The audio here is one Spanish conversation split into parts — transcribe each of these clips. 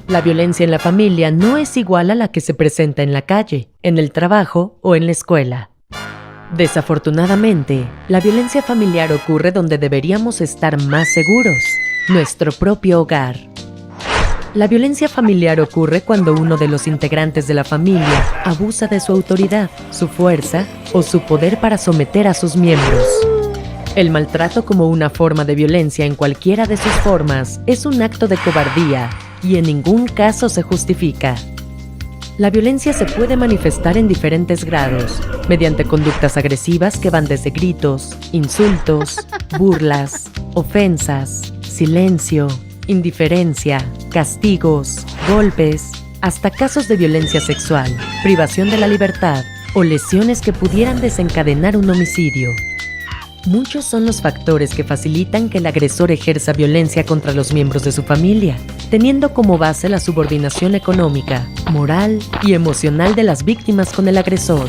La violencia en la familia no es igual a la que se presenta en la calle, en el trabajo o en la escuela. Desafortunadamente, la violencia familiar ocurre donde deberíamos estar más seguros, nuestro propio hogar. La violencia familiar ocurre cuando uno de los integrantes de la familia abusa de su autoridad, su fuerza o su poder para someter a sus miembros. El maltrato como una forma de violencia en cualquiera de sus formas es un acto de cobardía y en ningún caso se justifica. La violencia se puede manifestar en diferentes grados, mediante conductas agresivas que van desde gritos, insultos, burlas, ofensas, silencio, indiferencia, castigos, golpes, hasta casos de violencia sexual, privación de la libertad o lesiones que pudieran desencadenar un homicidio. Muchos son los factores que facilitan que el agresor ejerza violencia contra los miembros de su familia, teniendo como base la subordinación económica, moral y emocional de las víctimas con el agresor.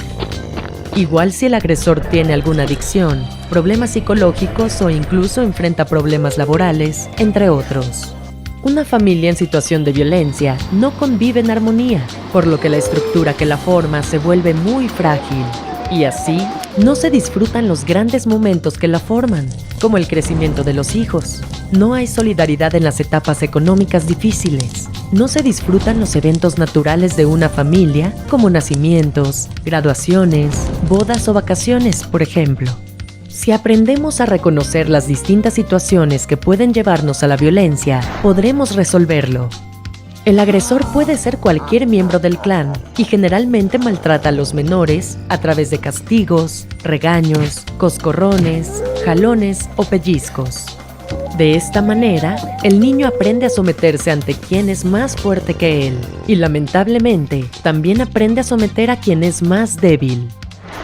Igual si el agresor tiene alguna adicción, problemas psicológicos o incluso enfrenta problemas laborales, entre otros. Una familia en situación de violencia no convive en armonía, por lo que la estructura que la forma se vuelve muy frágil. Y así, no se disfrutan los grandes momentos que la forman, como el crecimiento de los hijos. No hay solidaridad en las etapas económicas difíciles. No se disfrutan los eventos naturales de una familia, como nacimientos, graduaciones, bodas o vacaciones, por ejemplo. Si aprendemos a reconocer las distintas situaciones que pueden llevarnos a la violencia, podremos resolverlo. El agresor puede ser cualquier miembro del clan y generalmente maltrata a los menores a través de castigos, regaños, coscorrones, jalones o pellizcos. De esta manera, el niño aprende a someterse ante quien es más fuerte que él y lamentablemente también aprende a someter a quien es más débil.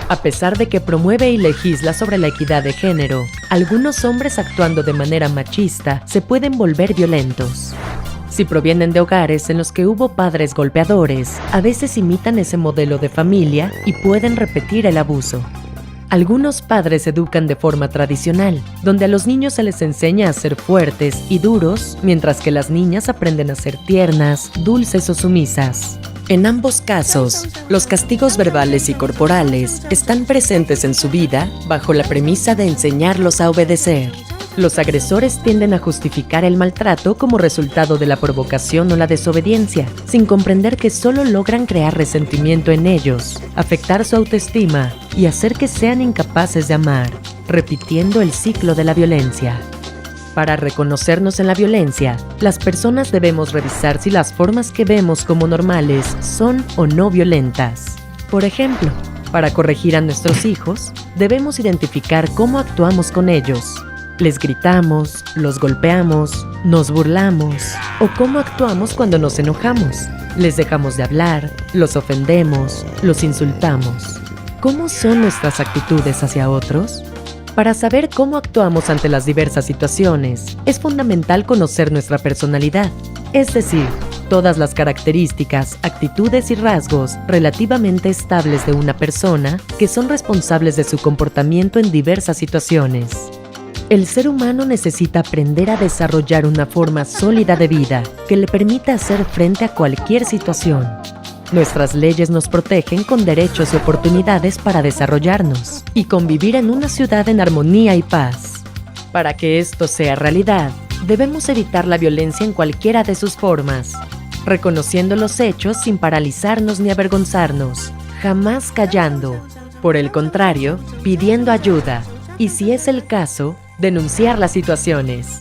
A pesar de que promueve y legisla sobre la equidad de género, algunos hombres actuando de manera machista se pueden volver violentos. Si provienen de hogares en los que hubo padres golpeadores, a veces imitan ese modelo de familia y pueden repetir el abuso. Algunos padres educan de forma tradicional, donde a los niños se les enseña a ser fuertes y duros, mientras que las niñas aprenden a ser tiernas, dulces o sumisas. En ambos casos, los castigos verbales y corporales están presentes en su vida bajo la premisa de enseñarlos a obedecer. Los agresores tienden a justificar el maltrato como resultado de la provocación o la desobediencia, sin comprender que solo logran crear resentimiento en ellos, afectar su autoestima y hacer que sean incapaces de amar, repitiendo el ciclo de la violencia. Para reconocernos en la violencia, las personas debemos revisar si las formas que vemos como normales son o no violentas. Por ejemplo, para corregir a nuestros hijos, debemos identificar cómo actuamos con ellos. Les gritamos, los golpeamos, nos burlamos o cómo actuamos cuando nos enojamos. Les dejamos de hablar, los ofendemos, los insultamos. ¿Cómo son nuestras actitudes hacia otros? Para saber cómo actuamos ante las diversas situaciones, es fundamental conocer nuestra personalidad, es decir, todas las características, actitudes y rasgos relativamente estables de una persona que son responsables de su comportamiento en diversas situaciones. El ser humano necesita aprender a desarrollar una forma sólida de vida que le permita hacer frente a cualquier situación. Nuestras leyes nos protegen con derechos y oportunidades para desarrollarnos y convivir en una ciudad en armonía y paz. Para que esto sea realidad, debemos evitar la violencia en cualquiera de sus formas, reconociendo los hechos sin paralizarnos ni avergonzarnos, jamás callando. Por el contrario, pidiendo ayuda y, si es el caso, denunciar las situaciones.